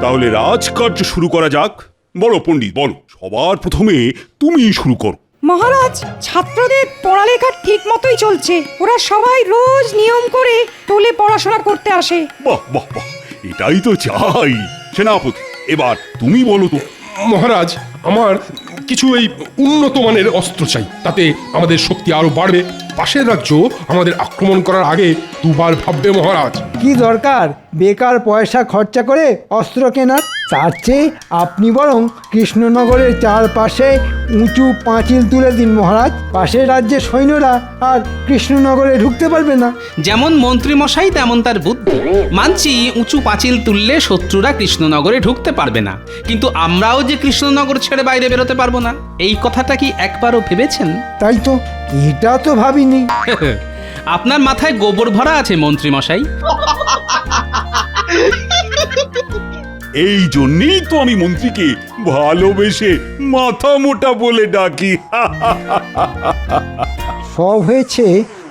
তাহলে রাজকার্য শুরু করা যাক। বলো পণ্ডিত, বলো, সবার প্রথমে তুমি শুরু করো। মহারাজ, ছাত্রদের পড়ালেখা ঠিক মতোই চলছে। ওরা সবাই রোজ নিয়ম করে টোলে পড়াশোনা করতে আসে। বাহ বাহ বাহ, এটাই তো চাই। সেনাপতি, এবার তুমি বলো তো। মহারাজ, আমার কিছু এই উন্নত মানের অস্ত্র চাই, তাতে আমাদের শক্তি আরো বাড়বে। পাশের রাজ্য আমাদের আক্রমণ করার আগে দুবার ভাববে মহারাজ। কি দরকার বেকার পয়সা খরচা করে অস্ত্র কেনার? তার চেয়ে আপনি বরং কৃষ্ণনগরের চারপাশে উঁচু পাঁচিল তুলে দিন মহারাজ। পাশের রাজ্যের সৈন্যরা আর কৃষ্ণনগরে ঢুকতে পারবে না। যেমন মন্ত্রী মশাই তেমন তার বুদ্ধি। মানছি উঁচু পাঁচিল তুললে শত্রুরা কৃষ্ণনগরে ঢুকতে পারবে না, কিন্তু আমরাও যে কৃষ্ণনগর ছেড়ে বাইরে বেরোতে পারবো না, এই কথাটা কি একবারও ভেবেছেন? তাই তো, এটা তো ভাবিনি। আপনার মাথায় গোবর ভরা আছে মন্ত্রী মশাই। এই জন্যই তো আমি মন্ত্রীকে ভালোবেসে মাথা মোটা বলে ডাকি। সব হয়েছে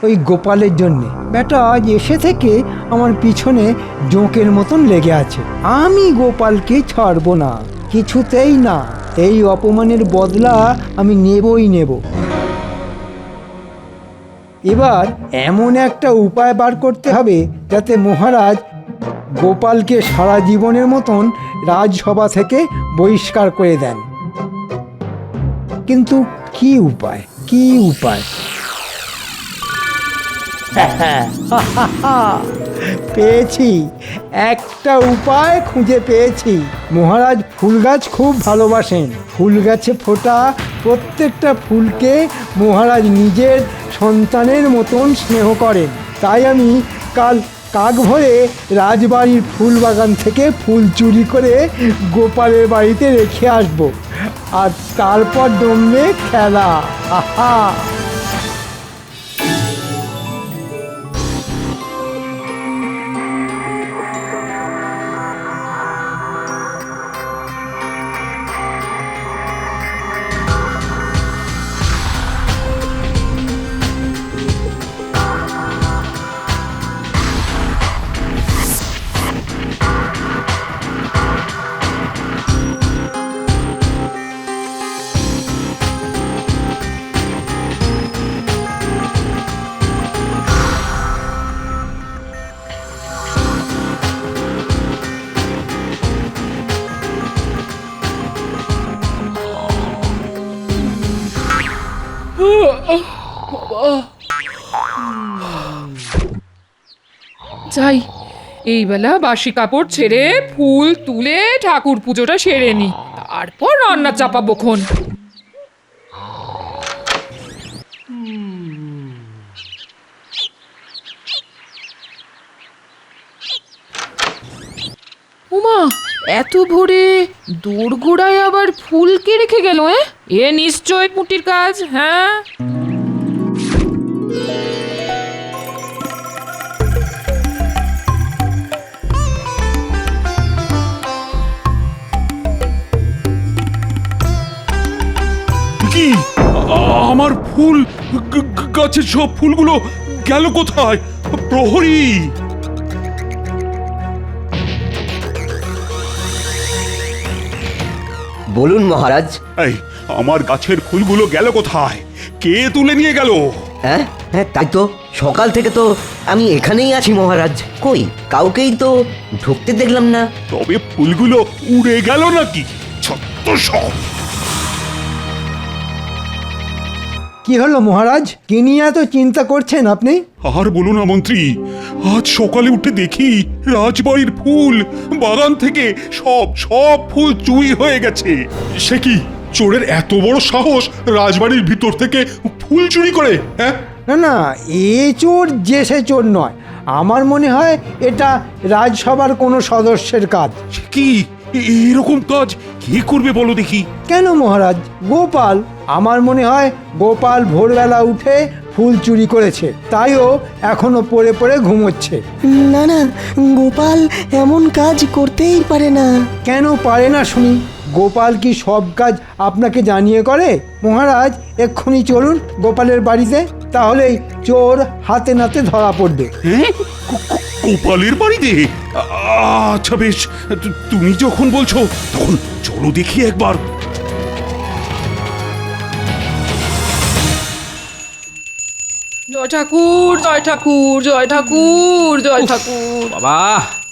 ওই গোপালের জন্যে। বেটা আজ এসে থেকে আমার পিছনে জোঁকের মতন লেগে আছে। আমি গোপালকে ছাড়বো না, কিছুতেই না। এই অপমানের বদলা আমি নেবই নেব। এবার এমন একটা উপায় বার করতে হবে যাতে মহারাজ গোপালকে সারা জীবনের মতন রাজসভা থেকে বহিষ্কার করে দেন। কিন্তু কি উপায়, কি উপায়? পেয়েছি, একটা উপায় খুঁজে পেয়েছি। মহারাজ ফুল গাছ খুব ভালোবাসেন। ফুল গাছে ফোটা প্রত্যেকটা ফুলকে মহারাজ নিজের সন্তানের মতন স্নেহ করেন। তাই আমি কাল কাক ভরে রাজবাড়ির ফুল বাগান থেকে ফুল চুরি করে গোপালের বাড়িতে রেখে আসব, আর তারপর জমবে খেলা। আহা! যাই, এই বেলা বাসি কাপড় ছেড়ে ফুল তুলে ঠাকুর পুজোটা সেরে নি, তারপর রান্না চাপাবো খন। উমা, এত ভোরে দোরগোড়ায় আবার ফুল কে রেখে গেল? এ নিশ্চয় পুটির কাজ। হ্যাঁ, কি আমার ফুল গাছের সব ফুলগুলো গেল কোথায়? প্রহরী! বলুন মহারাজ। এই, আমার গাছের ফুলগুলো গেল কোথায়? কে তুলে নিয়ে গেল? হ্যাঁ হ্যাঁ, তাই তো, সকাল থেকে তো আমি এখানেই আছি মহারাজ। কই কাউকেই তো ঢুকতে দেখলাম না। তবে ফুলগুলো উড়ে গেল নাকি? ছত্ত সব! কি হলো মহারাজ, কি নিয়ে এত চিন্তা করছেন আপনি? আর বলো না মন্ত্রী, আজ সকালে উঠে দেখি রাজবাড়ির ফুল বাগান থেকে সব সব ফুল চুরি হয়ে গেছে। সে কি, চোরের এত বড় সাহস রাজবাড়ির ভিতর থেকে ফুল চুরি করে? হ্যাঁ, না না, এ চোর যে সে চোর নয়। আমার মনে হয় এটা রাজসভার কোনো সদস্যের কাজ। কি এরকম কাজ কে করবে বলো দেখি? কেন মহারাজ, গোপাল। আমার মনে হয় গোপাল ভোরবেলা উঠে ফুল চুরি করেছে, তাইও এখনো পড়ে পড়ে ঘুমোচ্ছে। না না, গোপাল এমন কাজ করতেই পারে না। কেন পারে না শুনি? গোপাল কি সব কাজ আপনাকে জানিয়ে করে? মহারাজ এক্ষুনি চলুন গোপালের বাড়িতে, তাহলেই চোর হাতে নাতে ধরা পড়বে। হ্যাঁ, গোপালের বাড়িতে? আচ্ছা বেশ, তুমি যখন বলছো তখন চলো দেখি একবার। জয় ঠাকুর জয় ঠাকুর জয় ঠাকুর জয় ঠাকুর বাবা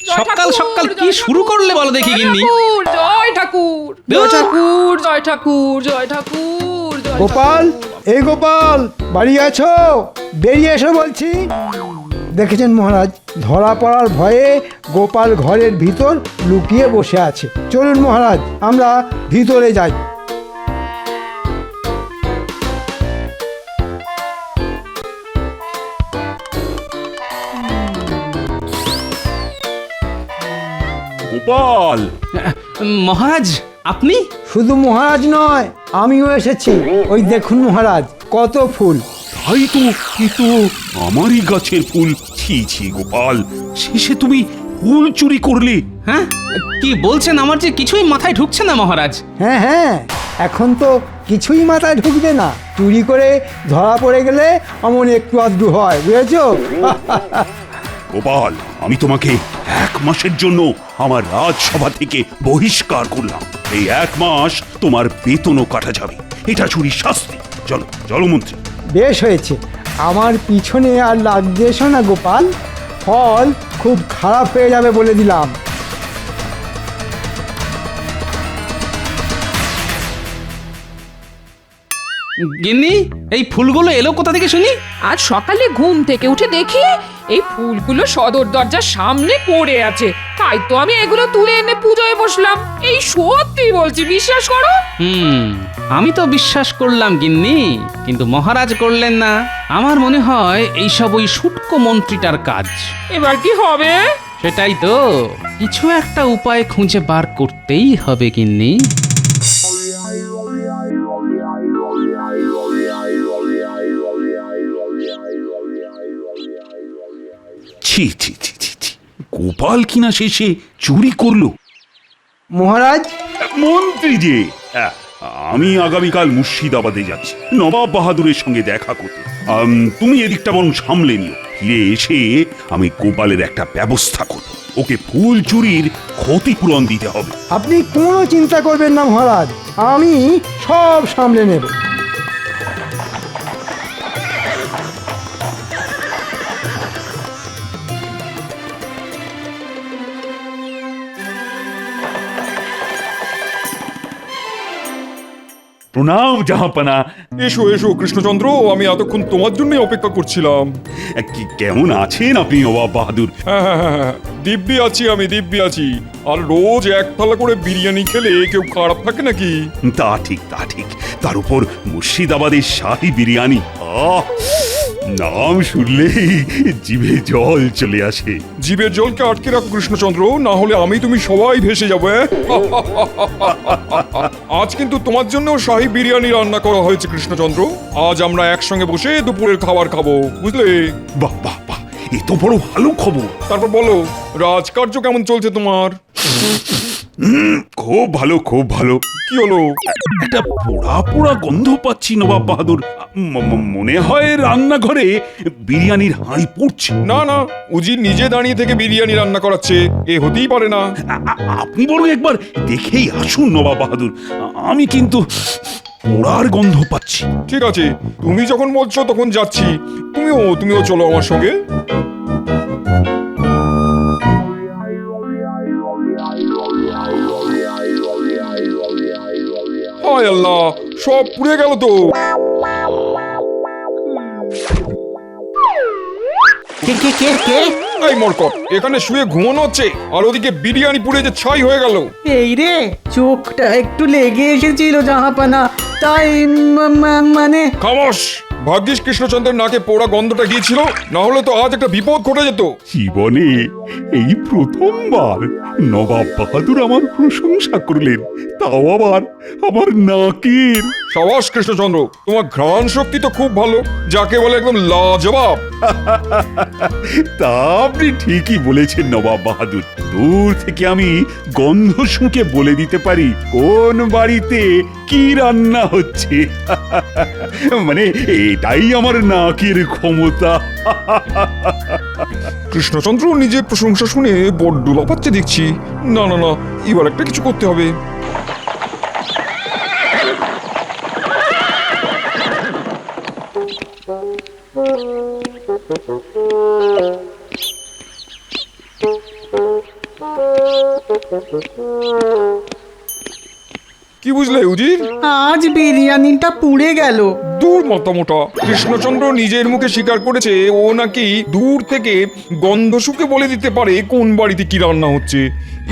জয় সকাল ঠাকুর, সকাল কি জয় শুরু ঠাকুর, করলে বলো দেখি জয় গিন্নি। ঠাকুর, জয় ঠাকুর জয় ঠাকুর জয় ঠাকুর জয় ঠাকুর জয় গোপাল, ঠাকুর। এই গোপাল, বাড়ি আছো? বেরিয়ে এসো বলছি। দেখেছেন মহারাজ, ধরা পড়ার ভয়ে গোপাল ঘরের ভিতর লুকিয়ে বসে আছে। চলুন মহারাজ, আমরা ভিতরে যাই। গোপাল, মহারাজ আপনি? শুধু মহারাজ নয়, আমিও এসেছি। ওই দেখুন মহারাজ, কত ফুল। তাই তো, এ তো আমারই গাছের ফুল। ছি ছি গোপাল, শেষে তুমি ফুল চুরি করলে? হ্যাঁ কি বলছেন? আমার যে কিছুই মাথায় ঢুকছে না মহারাজ। হ্যাঁ হ্যাঁ, এখন তো কিছুই মাথায় ঢুকবে না। চুরি করে ধরা পড়ে গেলে অমন একটু আধটু হয়, বুঝেছো? গোপাল, আমি তোমাকে 1 মাসের জন্য আমার রাজসভা থেকে বহিষ্কার করলাম। এই 1 মাস তোমার বেতনও কাটা যাবে। এটা চুরির শাস্তি। চলো চলো মন্ত্রী। বেশ হয়েছে, আমার পিছনে আর লাগবে এসো না গোপাল, ফল খুব খারাপ হয়ে যাবে বলে দিলাম। গিন্নি এই ফুলগুলো এলো কোথা থেকে শুনি? আজ সকালে ঘুম থেকে উঠে দেখি এই ফুলগুলো সদর দরজার সামনে পড়ে আছে, তাই তো আমি এগুলো তুলে এনে পুজোয় বসলাম। এই সত্যি বলছি, বিশ্বাস করো। আমি তো বিশ্বাস করলাম গিন্নি, কিন্তু মহারাজ করলেন না। আমার মনে হয় এইসব ওই শুটকো মন্ত্রীটার কাজ। এবার কি হবে? সেটাই তো, কিছু একটা উপায় খুঁজে বার করতেই হবে গিন্নি। ছি ছি ছি ছি ছি, গোপাল কিনা শেষে চুরি করলো। মহারাজ, মন্ত্রী যে, আমি আগামীকাল মুর্শিদাবাদে যাচ্ছি নবাব বাহাদুরের সঙ্গে দেখা করতে। তুমি এদিকটা বরং সামলে নিও। ফিরে এসে আমি গোপালের একটা ব্যবস্থা করব। ওকে ফুল চুরির ক্ষতিপূরণ দিতে হবে। আপনি কোনো চিন্তা করবেন না মহারাজ, আমি সব সামলে নেব। প্রণাম জাহাপানা। এসো এসো কৃষ্ণচন্দ্র, আমি এতক্ষণ তোমার জন্যই অপেক্ষা করছিলাম। কেমন আছেন আপনি নবাব বাহাদুর? হ্যাঁ হ্যাঁ হ্যাঁ হ্যাঁ, দিব্যি আছি, আমি দিব্যি আছি। আর রোজ 1 থালা করে বিরিয়ানি খেলে কেউ খারাপ থাকে নাকি? তা ঠিক, তা ঠিক। তার উপর মুর্শিদাবাদের শাহী বিরিয়ানি, আহ, নাম শুনলেই জিভে জল চলে আসে। জীবের জলকে আটকে রাখো কৃষ্ণচন্দ্র, না হলে আমি তুমি সবাই ভেসে যাবো। আজ কিন্তু তোমার জন্য শাহী বিরিয়ানি রান্না করা হয়েছে কৃষ্ণচন্দ্র। আজ আমরা একসঙ্গে বসে দুপুরের খাবার খাবো, বুঝলে? বাহ বাহ বাহ, এ তো বড় ভালো খবর। তারপর বলো, রাজকার্য কেমন চলছে তোমার? খুব ভালো, খুব ভালো। কি হলো? একটা পোড়া পোড়া গন্ধ পাচ্ছি নবাব বাহাদুর। মনে হয় রান্নাঘরে বিরিয়ানির হাঁড়ি পুড়ছে। না না, উজি নিজে দাঁড়িয়ে থেকে বিরিয়ানি রান্না করাচ্ছে, এ হতেই পারে না। আপনি বরং একবার দেখেই আসুন নবাব বাহাদুর। আমি কিন্তু পোড়ার গন্ধ পাচ্ছি। ঠিক আছে, তুমি যখন বলছো তখন যাচ্ছি। তুমিও চলো আমার সঙ্গে। হায় আল্লাহ, সব পুড়ে গেল তো। কে কে কে কে? এই মরকট, এখানে শুয়ে ঘুমানো হচ্ছে আর ওদিকে বিরিয়ানি পুড়ে যে ছাই হয়ে গেল। এই রে, চোখটা একটু লেগে এসেছিল জাহাপানা, তাই মানে। খামোশ! ভাগ্যিস কৃষ্ণচন্দ্রের নাকে পোড়া গন্ধটা গিয়েছিল, না হলে তো আজ একটা বিপদ ঘটে যেত। জীবনে এই প্রথমবার নবাব বাহাদুর আমার প্রশংসা করলেন, তাও আবার আমার নাকের। সাবাস কৃষ্ণচন্দ্র, তোমার ঘ্রাণ শক্তি তো খুব ভালো, যাকে বলে একদম লাজবাব। তা আপনি ঠিকই বলেছেন নবাব বাহাদুর। দূর থেকে আমি গন্ধ শুঁকে বলে দিতে পারি কোন বাড়িতে কি রান্না হচ্ছে। মানে এটাই আমার নাকের ক্ষমতা। কৃষ্ণচন্দ্র নিজের প্রশংসা শুনে বড্ড লাফাচ্ছে দেখছি। না না না, এবার একটা কিছু করতে হবে। কি বুঝলে উজির? আজ বিরিয়ানিটা পুড়ে গেল। দূর মাতামোটা, কৃষ্ণচন্দ্র নিজের মুখে স্বীকার করেছে ও নাকি দূর থেকে গন্ধ শুকে বলে দিতে পারে কোন বাড়িতে কি রান্না হচ্ছে।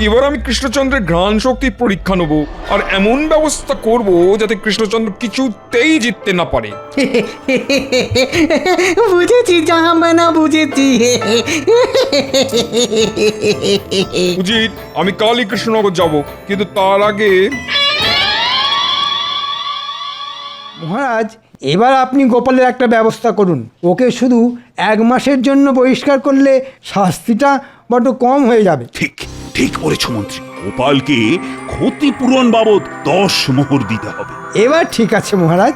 এবার আমি কৃষ্ণচন্দ্রের ঘ্রাণ শক্তির পরীক্ষা নেব আর এমন ব্যবস্থা করব যাতে কৃষ্ণচন্দ্র কিছুতেই জিততে না পারে। বুঝেছি জাহাপানা, বুঝেছি। উজির, আমি কালই কৃষ্ণনগর যাব, কিন্তু তার আগে মহারাজ, এবার আপনি গোপালের একটা ব্যবস্থা করুন। ওকে শুধু 1 মাসের জন্য বহিষ্কার করলে শাস্তিটা বড্ড কম হয়ে যাবে। ঠিক ঠিক বলেছ মন্ত্রী। গোপালকে ক্ষতিপূরণ বাবদ 10 মোহর দিতে হবে। এবার ঠিক আছে মহারাজ।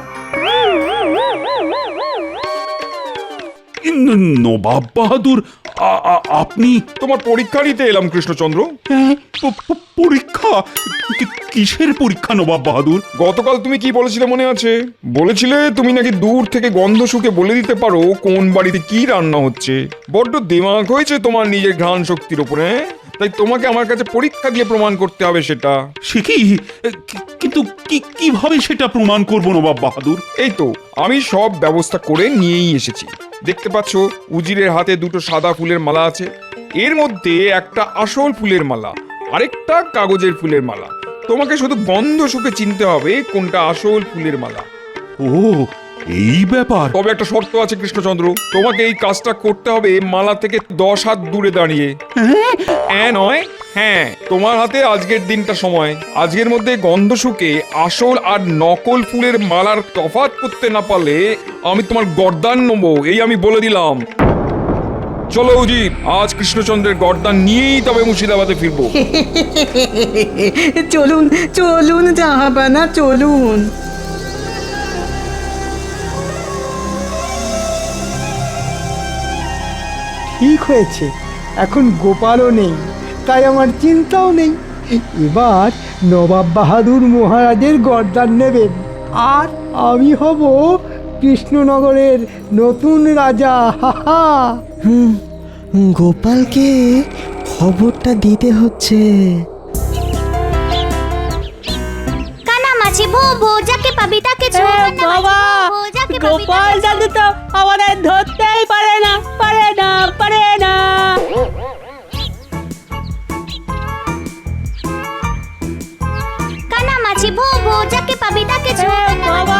নবাব বাহাদুর, আপনি তোমার পরীক্ষা নিতে এলাম কৃষ্ণচন্দ্র। পরীক্ষা? কিসের পরীক্ষা নবাব বাহাদুর? গতকাল তুমি কি বলেছিলে মনে আছে? বলেছিলে তুমি নাকি দূর থেকে গন্ধ শুকে বলে দিতে পারো কোন বাড়িতে কি রান্না হচ্ছে। বড্ড দিমাগ হয়েছে তোমার নিজের ঘ্রাণ শক্তির উপরে, তাই তোমাকে আমার কাছে পরীক্ষা দিয়ে প্রমাণ করতে হবে সেটা। সে কি? কিন্তু কিভাবে সেটা প্রমাণ করব নবাব বাহাদুর? এই তো আমি সব ব্যবস্থা করে নিয়েই এসেছি। দেখতে পাচ্ছ উজিরের হাতে 2টো সাদা ফুলের মালা আছে। এর মধ্যে একটা আসল ফুলের মালা, আরেকটা কাগজের ফুলের মালা। তোমাকে শুধু গন্ধ শুকে চিনতে হবে কোনটা আসল ফুলের মালা। ও, এই ব্যাপার। তবে একটা শর্ত আছে কৃষ্ণচন্দ্র, তোমাকে এই কাজটা করতে হবে মালা থেকে 10 হাত দূরে দাঁড়িয়ে। হ্যাঁ নয়, হ্যাঁ, তোমার হাতে আজকের দিনটা সময়। আজকের মধ্যে গন্ধ শুকে আসল আর নকল ফুলের মালার তফাৎ করতে না পারলে আমি তোমার গর্দান নেবো, এই আমি বলে দিলাম। চলো উজির, আজ কৃষ্ণচন্দ্রের গর্দান নিয়েই তবে মুর্শিদাবাদে ফিরবো। চলুন চলুন জাহাপানা, চলুন। ঠিক হয়েছে, এখন গোপালও নেই, তাই আমার চিন্তাও নেই। এবার নবাব বাহাদুর মহারাজের গর্দান নেবেন আর আমি হব কৃষ্ণনগরের নতুন রাজা। হাহা। গোপালকে খবরটা দিতে হচ্ছে। কানামাছি ভো ভো, যাকে পাবি তাকে ছো। বাবা, গোপাল দাদু তো আমাদের ধরতেই পারে না, পারে না, পারে না। কানামাছি ভো ভো, যাকে পাবি তাকে ছো। বাবা,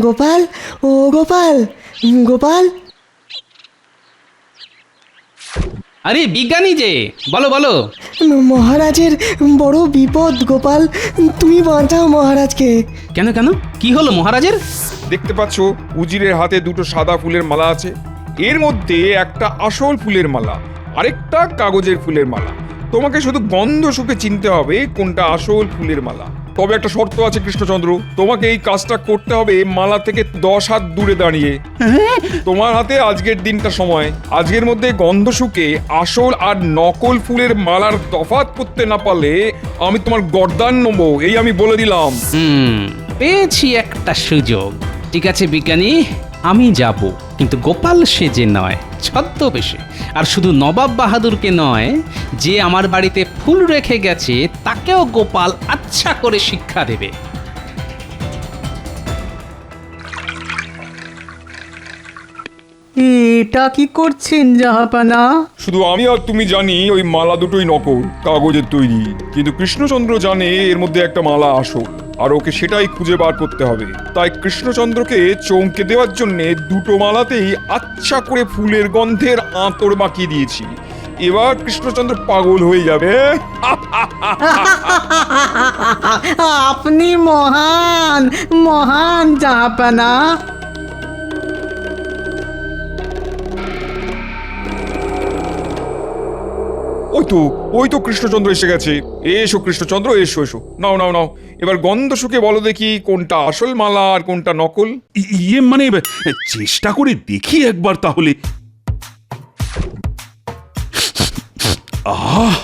গোপাল, ও গোপাল, গোপাল। আরে বিজ্ঞানী যে, বলো বলো। মহারাজের বড় বিপদ গোপাল, তুমি বাঁচাও মহারাজকে। কেন কেন, কি হলো মহারাজের? দেখতে পাচ্ছ উজিরের হাতে 2টো সাদা ফুলের মালা আছে। এর মধ্যে একটা আসল ফুলের মালা, আরেকটা কাগজের ফুলের মালা। তোমাকে শুধু গন্ধ শুকে চিনতে হবে কোনটা আসল ফুলের মালা। তবে একটা শর্ত আছে কৃষ্ণচন্দ্র, তোমাকে এই কাজটা করতে হবে মালা থেকে 10 হাত দূরে দাঁড়িয়ে। তোমার হাতে আজকের দিনটা সময়। আজকের মধ্যে গন্ধ শুকে আসল আর নকল ফুলের মালার তফাৎ করতে না পারলে আমি তোমার গর্দান নেবো, এই আমি বলে দিলাম। পেয়েছি একটা সুযোগ। ঠিক আছে বিজ্ঞানী, আমি যাব, কিন্তু গোপাল সেজে নয়, ছদ্মবেশে। আর শুধু নবাব বাহাদুরকে নয়, যে আমার বাড়িতে ফুল রেখে গেছে তাকেও গোপাল আচ্ছা করে শিক্ষা দেবে। এটা কি করছেন জাহাপানা? শুধু আমি আর তুমি জানি ওই মালা দুটোই নকল, কাগজের তৈরি। কিন্তু কৃষ্ণচন্দ্র জানে এর মধ্যে একটা মালা আসল, আর ওকে সেটাই খুঁজে বার করতে হবে। তাই কৃষ্ণচন্দ্রকে চমকে দেওয়ার জন্য 2টো মালাতেই আচ্ছা করে ফুলের গন্ধের আঁতর মাখিয়ে দিয়েছি। এবার কৃষ্ণচন্দ্র পাগল হয়ে যাবে। আপনি মহান মহান জাহাপানা। ওই তো কৃষ্ণচন্দ্র এসে গেছে। এসো কৃষ্ণচন্দ্র, এসো এসো, নাও নাও নাও, এবার গন্ধ শুকে বলো দেখি কোনটা আসল মালা আর কোনটা নকল। ইয়ে মানে চেষ্টা করে দেখি একবার তাহলে। আহ,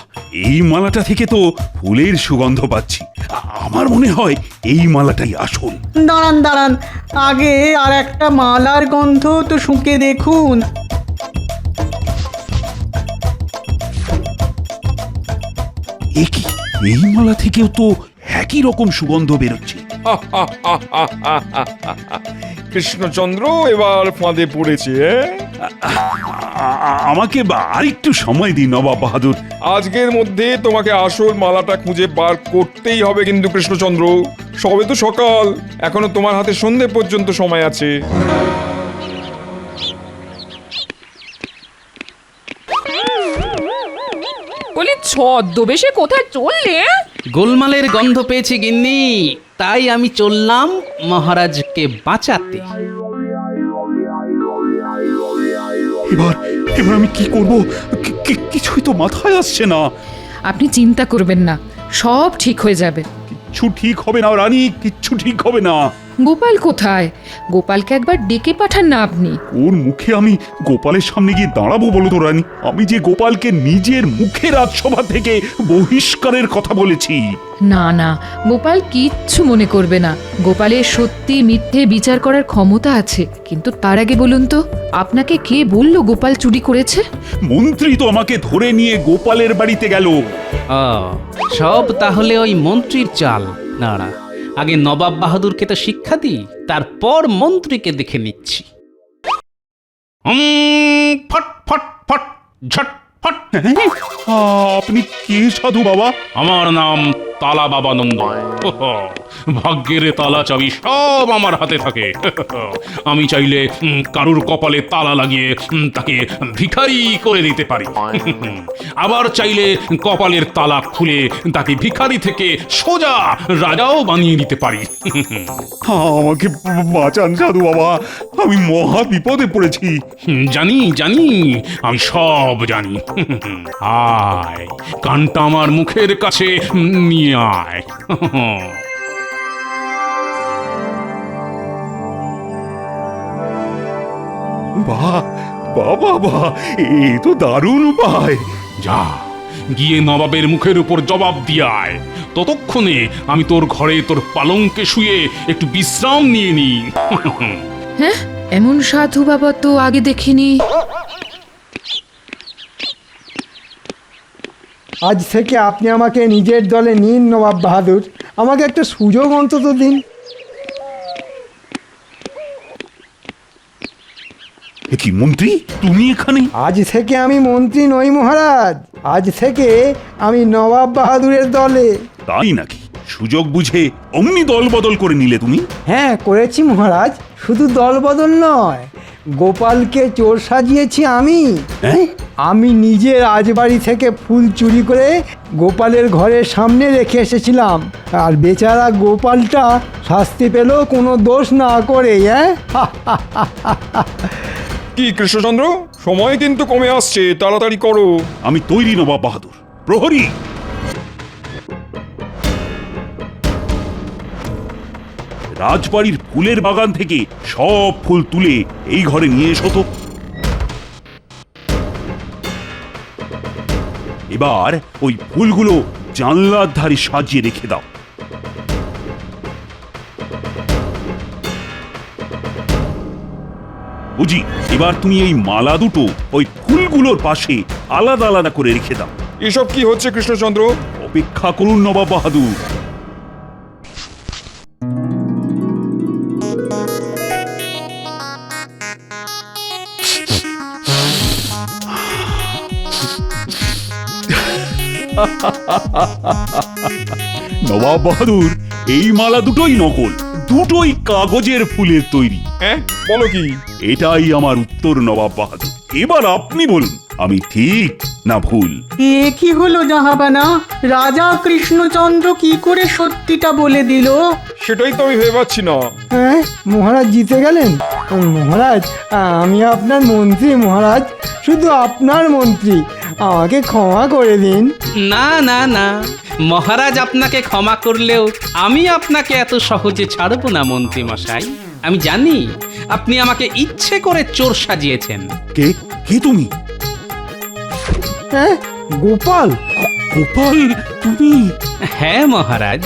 এই মালাটা থেকে তো ফুলের সুগন্ধ পাচ্ছি। আমার মনে হয় এই মালাটাই আসল। দাঁড়ান দাঁড়ান, আগে আর একটা মালার গন্ধ তো শুঁকে দেখুন। একই, এই মালা থেকেও তো একই রকম সুগন্ধ বেরোচ্ছে। কৃষ্ণচন্দ্র এবার ফাঁদে পড়েছে। আমাকে আর একটু সময় দিন নবাব বাহাদুর। আজকের মধ্যে তোমাকে আসল মালাটা খুঁজে বার করতেই হবে কিন্তু কৃষ্ণচন্দ্র। সবে তো সকাল, এখনো তোমার হাতে সন্ধে পর্যন্ত সময় আছে। বলি ছদ্মবেশে কোথায় চললে? গোলমালের গন্ধ পেয়েছি গিন্নি, তাই আমি চললাম মহারাজকে বাঁচাতে। এবার এবার আমি কি করব? কিছুই তো মাথায় আসছে না। আপনি চিন্তা করবেন না, সব ঠিক হয়ে যাবে। কিচ্ছু ঠিক হবে না রানী, কিচ্ছু ঠিক হবে না। গোপাল কোথায়? গোপালকে একবার ডেকে পাঠান না আপনি। ওর মুখে আমি গোপালের সামনে গিয়ে দাঁড়াবো বলো তো রানী? আমি যে গোপালকে নিজের মুখে রাজসভা থেকে বহিষ্কারের কথা বলেছি। না না, গোপাল কিচ্ছু মনে করবে না। গোপালের সত্যি মিথ্যে বিচার করার ক্ষমতা আছে। কিন্তু তার আগে বলুন তো, আপনাকে কে বলল গোপাল চুরি করেছে? মন্ত্রী তো আমাকে ধরে নিয়ে গোপালের বাড়িতে গেল। সব তাহলে ওই মন্ত্রীর চাল। নাড়া, আগে নবাব বাহাদুরকে তো শিক্ষা দিই, তারপর মন্ত্রীকে দেখে নিচ্ছি। ফট ফট ফট ঝট ফট। আপনি কে সাধু বাবা? আমার নাম তালা বাবানন্দ। ভাগ্যের তালা চাবি সব আমার হাতে থাকে। আমি চাইলে কারুর কপালে তালা লাগিয়ে তাকে ভিখারি করে দিতে পারি, আবার চাইলে কপালের তালা খুলে তাকে ভিখারি থেকে সোজা রাজাও বানিয়ে দিতে পারি। আমাকে বাঁচান সাধু বাবা, আমি মহা বিপদে পড়েছি। জানি জানি, আমি সব জানি। আয়, কানটা আমার মুখের কাছে নিয়ে আয়। বাহ বাবা বাহ, এ তো দারুণ উপায়। যা গিয়ে নবাবের মুখের উপর জবাব দিয়ে আয়। ততক্ষণে আমি তোর ঘরে তোর পালঙ্কে শুয়ে একটু বিশ্রাম নিয়ে নি। হ্যাঁ, এমন সাধু বাবা তো আগে দেখিনি। আজ থেকে আপনি আমাকে নিজের দলে নিন নবাব বাহাদুর। আমাকে একটা সুযোগ অন্তত দিন। কি মন্ত্রী, তুমি এখানে? আজ থেকে আমি মন্ত্রী নই মহারাজ, আজ থেকে আমি নবাব বাহাদুরের দলে। তাই নাকি? সুযোগ বুঝে অমনি দল বদল করে নিলে তুমি? হ্যাঁ করেছি মহারাজ, শুধু দল বদল নয়, গোপালকে চোর সাজিয়েছি আমি। হ্যাঁ? আমি নিজে রাজবাড়ি থেকে ফুল চুরি করে গোপালের ঘরের সামনে রেখে এসেছিলাম, আর বেচারা গোপালটা শাস্তি পেল কোনো দোষ না করে। কি কৃষ্ণচন্দ্র, সময় কিন্তু কমে আসছে, তাড়াতাড়ি করো। আমি তৈরি নবাব বাহাদুর। প্রহরী, রাজবাড়ির ফুলের বাগান থেকে সব ফুল তুলে এই ঘরে নিয়ে এসো তো। এবার ওই ফুলগুলো জানলার ধারে সাজিয়ে রেখে দাও। বুঝি, এবার তুমি এই মালা দুটো ওই ফুলগুলোর পাশে আলাদা আলাদা করে রেখে দাও। এসব কি হচ্ছে কৃষ্ণচন্দ্র? অপেক্ষা করুন নবাব বাহাদুর। নবাব বাহাদুর, এই মালা দুটোই নকল, দুটোই কাগজের ফুলের তৈরি। হ্যাঁ, বলো কি? এটাই আমার উত্তর নবাব বাহাদুর। এবার আপনি বলুন, আমি ঠিক না ভুল? এ কি হলো জাহাবানা? রাজা কৃষ্ণচন্দ্র কি করে সত্যিটা বলে দিল? সেটাই তো আমি ভেবে পাচ্ছি না। হ্যাঁ, মহারাজ জিতে গেলেন। মহারাজ, আমি আপনার মন্ত্রী মহারাজ, শুধু আপনার মন্ত্রী, আমাকে ক্ষমা করে দিন। না না না, মহারাজ আপনাকে ক্ষমা করলেও আমি আপনাকে এত সহজে ছাড়ব না মন্ত্রী মশাই। আমি জানি আপনি আমাকে ইচ্ছে করে চোর সাজিয়েছেন। কে কে তুমি? হ্যাঁ, গোপাল। গোপাল তুমি? হ্যাঁ মহারাজ,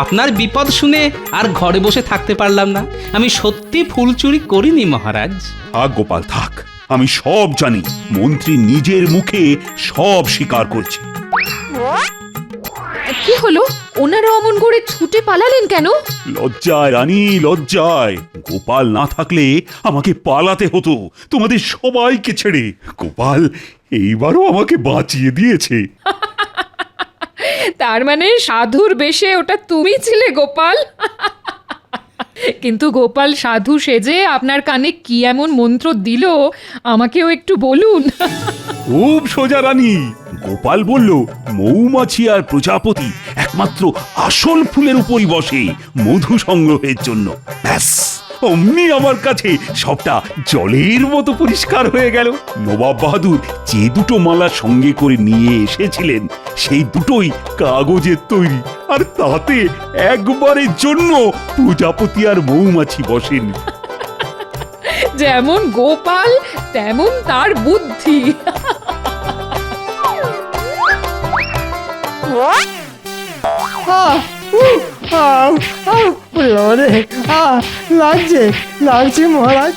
আপনার বিপদ শুনে আর ঘরে বসে থাকতে পারলাম না। আমি সত্যি ফুল চুরি করিনি মহারাজ। থাক গোপাল থাক, আমি সব জানি। মন্ত্রী নিজের মুখে সব স্বীকার করছে। কি হলো? ওনারা অমন করে ছুটে পালালেন কেন? লজ্জায় রানী, লজ্জায়। গোপাল না থাকলে আমাকে পালাতে হতো তোমাদের সবাইকে ছেড়ে। গোপাল এইবারও আমাকে বাঁচিয়ে দিয়েছে। তার মানে সাধুর বেশে ওটা তুমি ছিলে গোপাল? কিন্তু গোপাল সাধু সেজে আপনার কানে কি এমন মন্ত্র দিল আমাকেও একটু বলুন। খুব সোজা রানী। গোপাল বলল মৌমাছি আর প্রজাপতি একমাত্র আসল ফুলের উপরই বসে মধু সংগ্রহের জন্য। ব্যাস, অমনি আমার কাছে সবটা জলের মতো পরিষ্কার হয়ে গেল। নবাব বাহাদুর যে দুটো মালা সঙ্গে করে নিয়ে এসেছিলেন সেই দুটোই কাগজের তৈরি, আর তাতে একবারের জন্য প্রজাপতি আর মৌমাছি বসেন। যেমন গোপাল তেমন তার বুদ্ধি। লাগছে লাগছে মহারাজ,